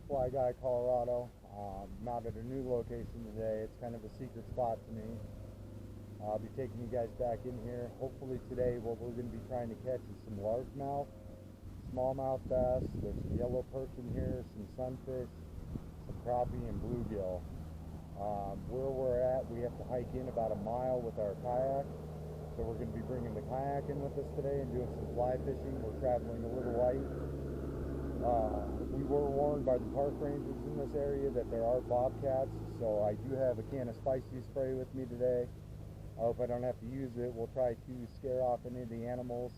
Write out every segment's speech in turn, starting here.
Fly Guy, Colorado. I'm out at a new location today. It's kind of a secret spot to me. I'll be taking you guys back in here. Hopefully today what we're going to be trying to catch is some largemouth, smallmouth bass. There's some yellow perch in here, some sunfish, some crappie, and bluegill. Where we're at, we have to hike in about a mile with our kayak. So we're going to be bringing the kayak in with us today and doing some fly fishing. We're traveling a little light. We were warned by the park rangers in this area that there are bobcats, so I do have a can of spicy spray with me today. I hope I don't have to use it. We'll try to scare off any of the animals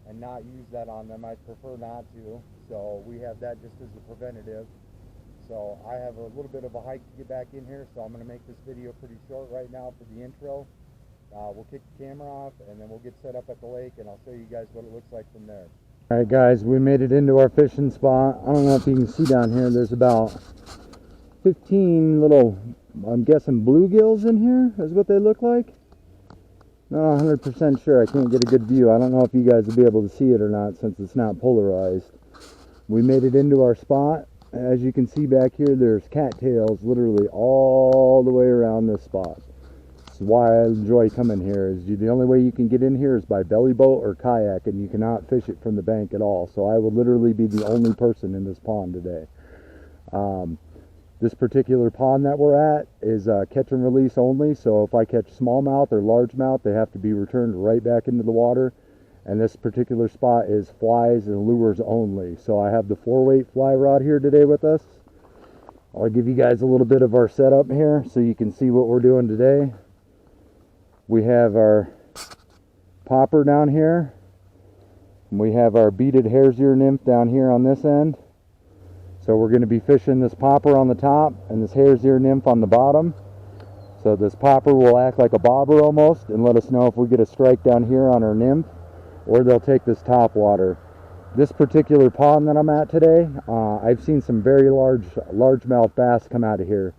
and not use that on them. I'd prefer not to, so we have that just as a preventative. So I have a little bit of a hike to get back in here, so I'm going to make this video pretty short right now for the intro. We'll kick the camera off and then we'll get set up at the lake and I'll show you guys what it looks like from there. Alright guys, we made it into our fishing spot. I don't know if you can see down here, there's about 15 little, I'm guessing blue gills in here is what they look like. Not 100% sure, I can't get a good view. I don't know if you guys will be able to see it or not since it's not polarized. We made it into our spot. As you can see back here, there's cattails literally all the way around this spot. That's why I enjoy coming here. The only way you can get in here is by belly boat or kayak, and you cannot fish it from the bank at all. So I will literally be the only person in this pond today. This particular pond that we're at is catch and release only. So if I catch smallmouth or largemouth, they have to be returned right back into the water. And this particular spot is flies and lures only. So I have the 4-weight fly rod here today with us. I'll give you guys a little bit of our setup here so you can see what we're doing today. We have our popper down here. And we have our beaded hare's ear nymph down here on this end. So we're going to be fishing this popper on the top and this hare's ear nymph on the bottom. So this popper will act like a bobber almost and let us know if we get a strike down here on our nymph, or they'll take this top water. This particular pond that I'm at today, I've seen some very largemouth bass come out of here.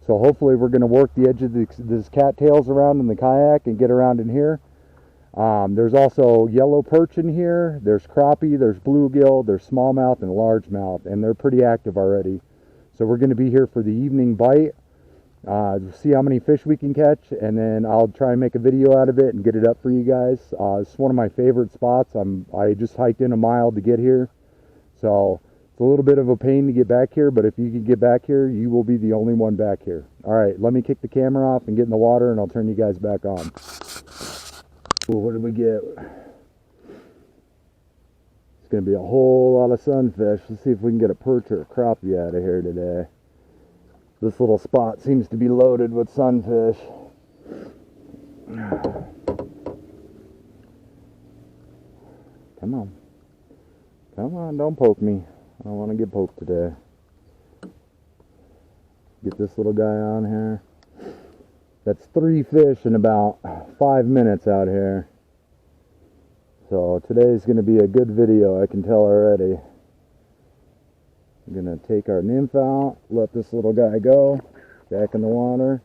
So hopefully we're going to work the edge of this cattails around in the kayak and get around in here. There's also yellow perch in here, there's crappie, there's bluegill, there's smallmouth and largemouth, and they're pretty active already. So we're going to be here for the evening bite, see how many fish we can catch, and then I'll try and make a video out of it and get it up for you guys. It's one of my favorite spots. I just hiked in a mile to get here, so it's a little bit of a pain to get back here, but if you can get back here, you will be the only one back here. Alright, let me kick the camera off and get in the water and I'll turn you guys back on. Ooh, what did we get? It's going to be a whole lot of sunfish. Let's see if we can get a perch or a crappie out of here today. This little spot seems to be loaded with sunfish. Come on. Come on, don't poke me. I don't want to get poked today. Get this little guy on here. That's 3 fish in about 5 minutes out here. So today's going to be a good video, I can tell already. We're going to take our nymph out, let this little guy go, back in the water.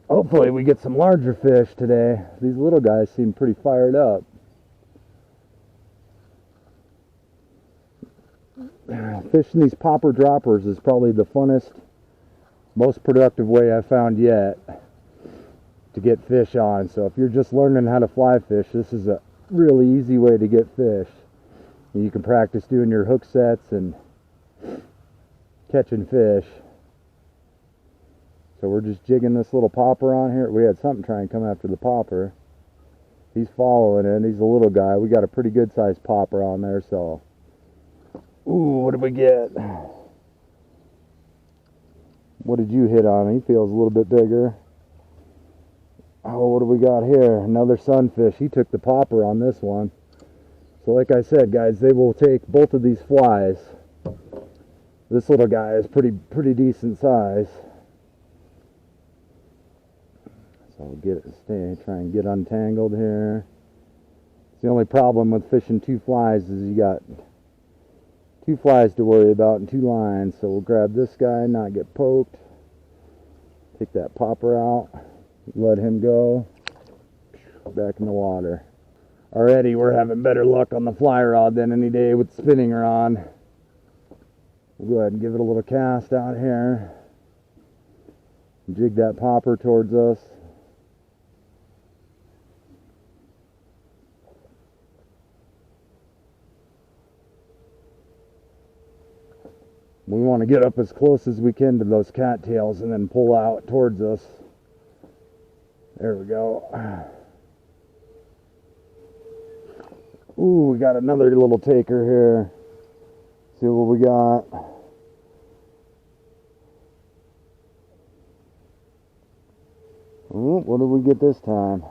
Hopefully we get some larger fish today. These little guys seem pretty fired up. Fishing these popper droppers is probably the funnest, most productive way I've found yet to get fish on. So if you're just learning how to fly fish, this is a really easy way to get fish. And you can practice doing your hook sets and catching fish. So we're just jigging this little popper on here. We had something try and come after the popper. He's following it. He's a little guy. We got a pretty good sized popper on there. So, ooh, what did we get? What did you hit on? He feels a little bit bigger. Oh, what do we got here? Another sunfish. He took the popper on this one. So like I said, guys, they will take both of these flies. This little guy is pretty decent size. So I'll try and get untangled here. The only problem with fishing 2 flies is you got 2 flies to worry about and 2 lines. So we'll grab this guy, not get poked. Take that popper out, let him go. Back in the water. Already we're having better luck on the fly rod than any day with spinning her on. We'll go ahead and give it a little cast out here. Jig that popper towards us. We want to get up as close as we can to those cattails and then pull out towards us. There we go. Ooh, we got another little taker here. See what we got. Ooh, what did we get this time?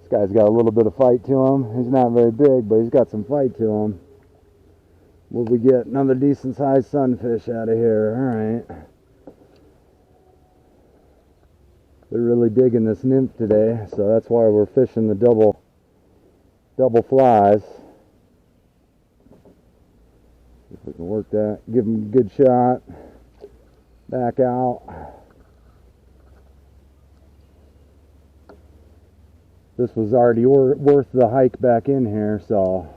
This guy's got a little bit of fight to him. He's not very big, but he's got some fight to him. What we get? Another decent sized sunfish out of here. Alright. They're really digging this nymph today, so that's why we're fishing the double flies. See if we can work that. Give them a good shot. Back out. This was already worth the hike back in here, so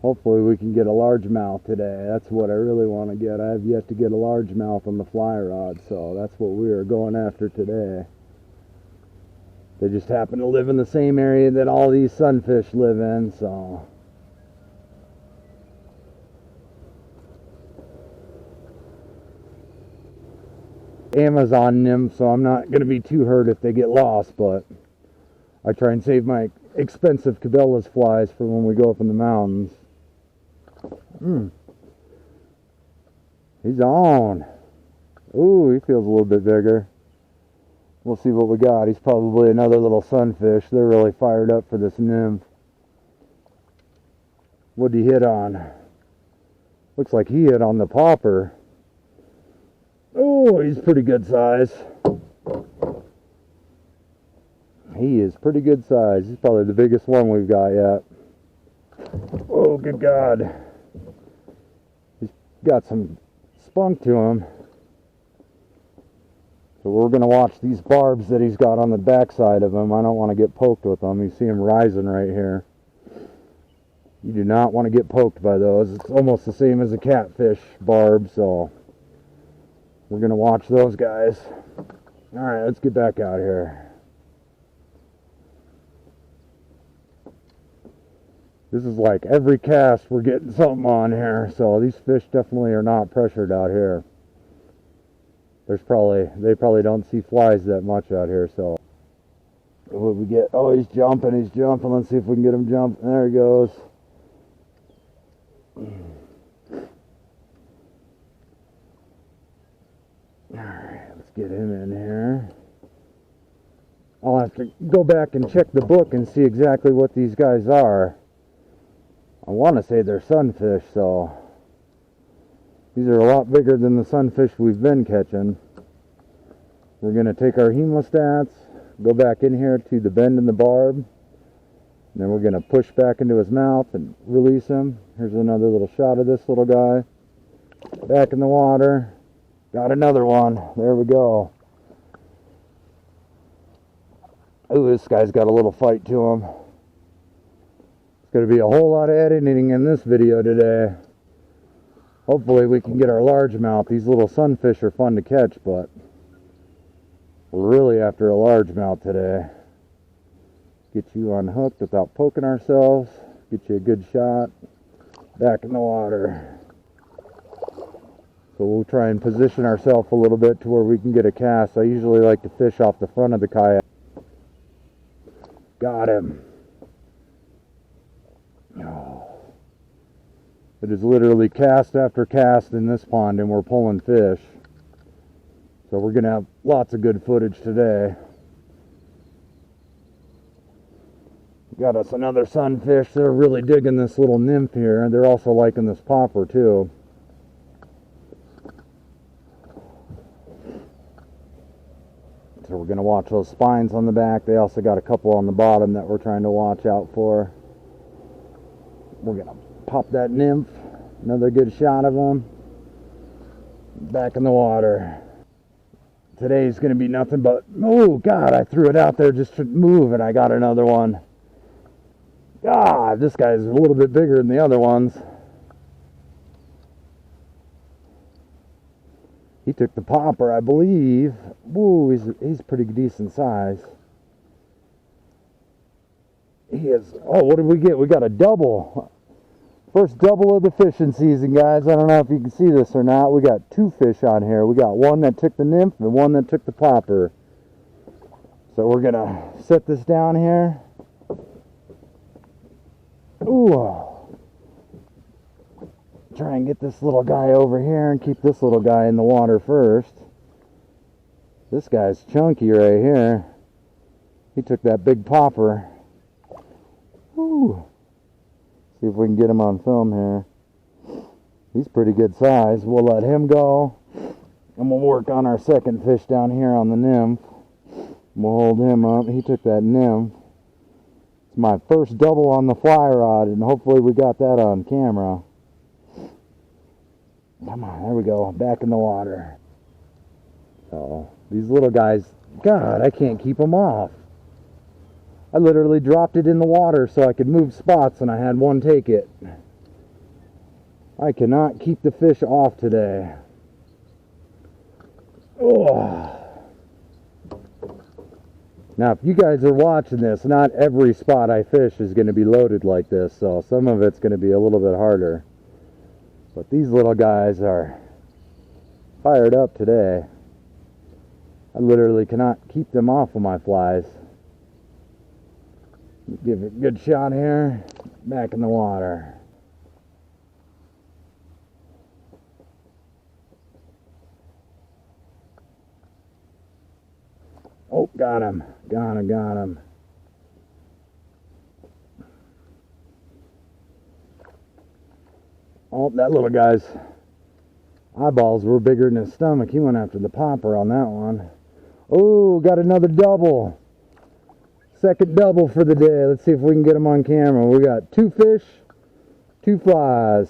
hopefully we can get a largemouth today. That's what I really want to get. I have yet to get a largemouth on the fly rod, so that's what we are going after today. They just happen to live in the same area that all these sunfish live in, so. Amazon nymph, so I'm not going to be too hurt if they get lost, but I try and save my expensive Cabela's flies for when we go up in the mountains. He's on. Ooh, he feels a little bit bigger. We'll see what we got. He's probably another little sunfish. They're really fired up for this nymph. What'd he hit on? Looks like he hit on the popper. Oh, he's pretty good size. He is pretty good size. He's probably the biggest one we've got yet. Oh, good God. He's got some spunk to him. So we're going to watch these barbs that he's got on the backside of him. I don't want to get poked with them. You see him rising right here. You do not want to get poked by those. It's almost the same as a catfish barb, so we're going to watch those guys. Alright, let's get back out here. This is like every cast we're getting something on here, so these fish definitely are not pressured out here. They probably don't see flies that much out here, so what we get? Oh, he's jumping. Let's see if we can get him jumping. There he goes. Alright, let's get him in here. I'll have to go back and check the book and see exactly what these guys are. I want to say they're sunfish, so these are a lot bigger than the sunfish we've been catching. We're going to take our hemostats, go back in here to the bend in the barb, and then we're going to push back into his mouth and release him. Here's another little shot of this little guy. Back in the water. Got another one. There we go. Ooh, this guy's got a little fight to him. It's going to be a whole lot of editing in this video today. Hopefully we can get our largemouth. These little sunfish are fun to catch, but we're really after a largemouth today. Get you unhooked without poking ourselves. Get you a good shot. Back in the water. So we'll try and position ourselves a little bit to where we can get a cast. I usually like to fish off the front of the kayak. Got him. Oh. It is literally cast after cast in this pond, and we're pulling fish. So we're going to have lots of good footage today. Got us another sunfish. They're really digging this little nymph here. They're also liking this popper too. So we're going to watch those spines on the back. They also got a couple on the bottom that we're trying to watch out for. We're going to pop that nymph. Another good shot of them. Back in the water. Today's going to be nothing but, oh God, I threw it out there just to move and I got another one. God, this guy's a little bit bigger than the other ones. He took the popper, I believe. Woo, he's pretty decent size. He is. Oh, what did we get? We got a double. First double of the fishing season, guys. I don't know if you can see this or not. We got two fish on here. We got one that took the nymph and one that took the popper. So we're going to set this down here. Ooh. Try and get this little guy over here and keep this little guy in the water first. This guy's chunky right here. He took that big popper. Woo. See if we can get him on film here. He's pretty good size. We'll let him go. And we'll work on our second fish down here on the nymph. We'll hold him up. He took that nymph. It's my first double on the fly rod, and hopefully we got that on camera. Come on, there we go. Back in the water. Oh, these little guys, God, I can't keep them off. I literally dropped it in the water so I could move spots, and I had one take it. I cannot keep the fish off today. Oh. Now, if you guys are watching this, not every spot I fish is going to be loaded like this, so some of it's going to be a little bit harder. But these little guys are fired up today. I literally cannot keep them off of my flies. Give it a good shot here. Back in the water. Oh, got him. Got him. Oh, that little guy's eyeballs were bigger than his stomach. He went after the popper on that one. Oh, got another double. Second double for the day. Let's see if we can get him on camera. We got two fish, two flies.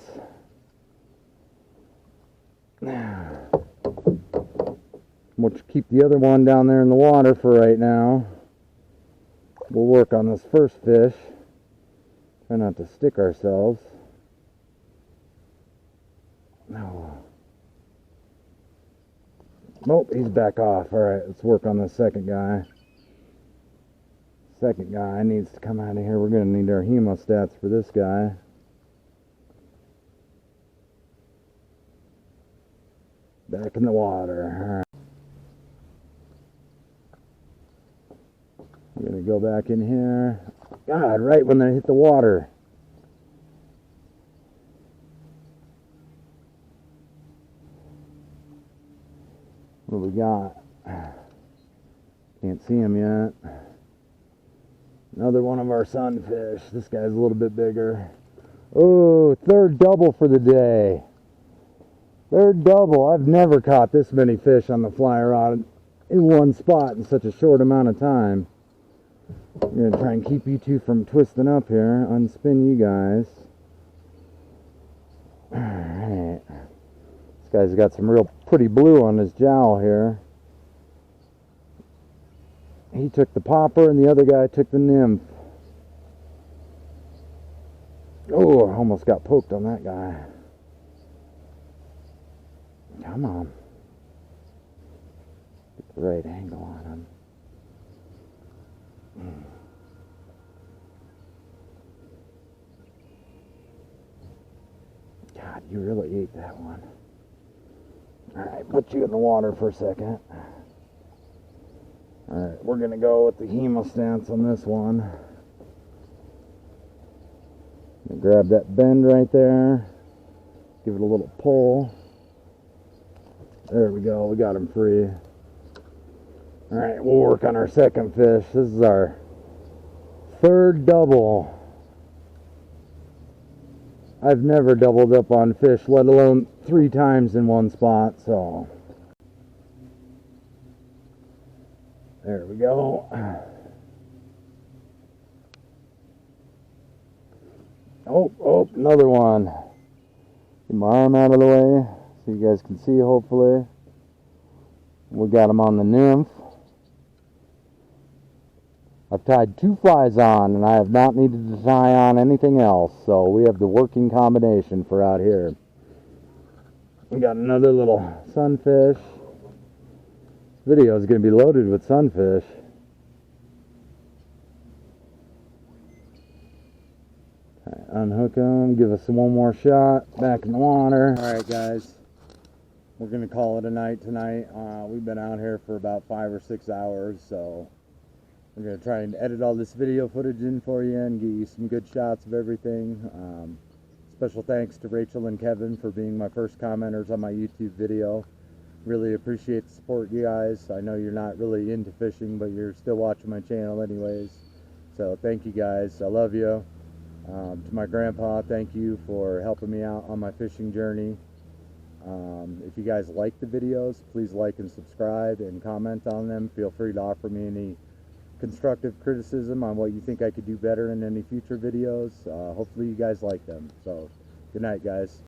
We'll keep the other one down there in the water for right now. We'll work on this first fish. Try not to stick ourselves. No. Nope, he's back off. Alright, let's work on the second guy. Second guy needs to come out of here. We're going to need our hemostats for this guy. Back in the water. Alright. We're going to go back in here. God, right when they hit the water. What do we got? Can't see him yet. Another one of our sunfish. This guy's a little bit bigger. Oh, third double for the day. Third double. I've never caught this many fish on the fly rod in one spot in such a short amount of time. I'm going to try and keep you two from twisting up here. Unspin you guys. Alright. This guy's got some real pretty blue on his jowl here. He took the popper and the other guy took the nymph. Oh, I almost got poked on that guy. Come on. Get the right angle on him. God, you really ate that one. Alright, put you in the water for a second. Alright, we're going to go with the hemostats on this one. Grab that bend right there. Give it a little pull. There we go, we got him free. Alright, we'll work on our second fish. This is our third double. I've never doubled up on fish, let alone 3 times in one spot, so. There we go. Oh, another one. Get my arm out of the way so you guys can see, hopefully. We got him on the nymph. I've tied 2 flies on, and I have not needed to tie on anything else, so we have the working combination for out here. We got another little sunfish. This video is going to be loaded with sunfish. Right, unhook them, give us one more shot, back in the water. Alright guys, we're going to call it a night tonight. We've been out here for about 5 or 6 hours, so we're going to try and edit all this video footage in for you and get you some good shots of everything. Special thanks to Rachel and Kevin for being my first commenters on my YouTube video. Really appreciate the support, you guys. I know you're not really into fishing, but you're still watching my channel anyways. So thank you guys. I love you. To my grandpa, thank you for helping me out on my fishing journey. If you guys like the videos, please like and subscribe and comment on them. Feel free to offer me any constructive criticism on what you think I could do better in any future videos. Hopefully you guys like them. So good night guys.